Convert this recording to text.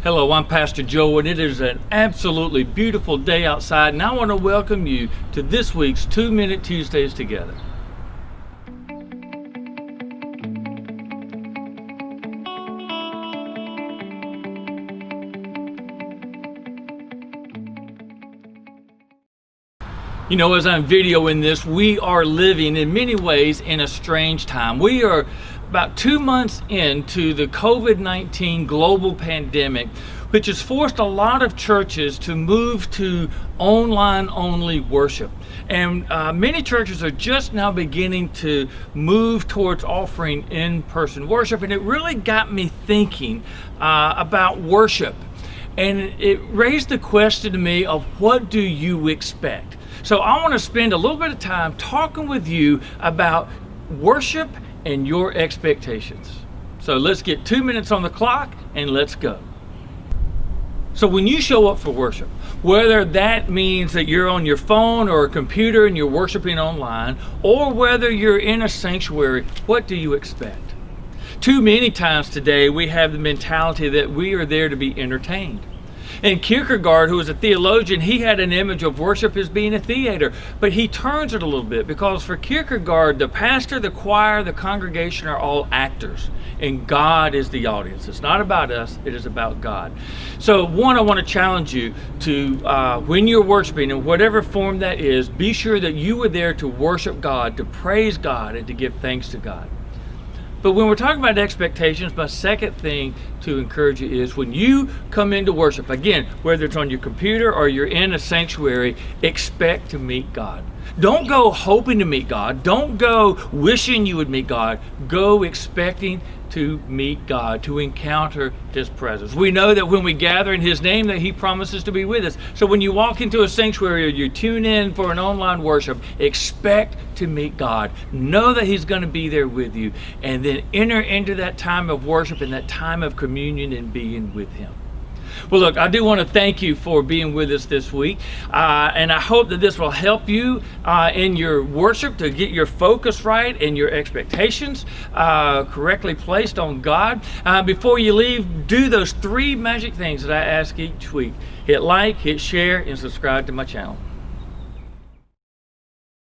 Hello, I'm Pastor Joe, and it is an absolutely beautiful day outside, and I want to welcome you to this week's 2-Minute Tuesdays Together. You know, as I'm videoing this, we are living in many ways in a strange time. We are about 2 months into the COVID-19 global pandemic, which has forced a lot of churches to move to online-only worship. And many churches are just now beginning to move towards offering in-person worship. And it really got me thinking about worship. And it raised the question to me of, what do you expect? So I want to spend a little bit of time talking with you about worship and your expectations. So let's get 2 minutes on the clock and let's go. So when you show up for worship, whether that means that you're on your phone or a computer and you're worshiping online, or whether you're in a sanctuary, what do you expect? Too many times today we have the mentality that we are there to be entertained. And Kierkegaard, who was a theologian, he had an image of worship as being a theater, but he turns it a little bit, because for Kierkegaard, the pastor, the choir, the congregation are all actors, and God is the audience. It's not about us, it is about God. So one, I want to challenge you to, when you're worshiping, in whatever form that is, be sure that you are there to worship God, to praise God, and to give thanks to God. But when we're talking about expectations, my second thing to encourage you is, when you come into worship, again, whether it's on your computer or you're in a sanctuary, expect to meet God. Don't go hoping to meet God. Don't go wishing you would meet God. Go expecting to meet God, to encounter His presence. We know that when we gather in His name, that He promises to be with us. So when you walk into a sanctuary or you tune in for an online worship, expect to meet God. Know that He's going to be there with you, and then enter into that time of worship and that time of communion and being with Him. Well, look, I do want to thank you for being with us this week, and I hope that this will help you in your worship to get your focus right and your expectations correctly placed on God. Before you leave, do those 3 magic things that I ask each week. Hit like, hit share, and subscribe to my channel.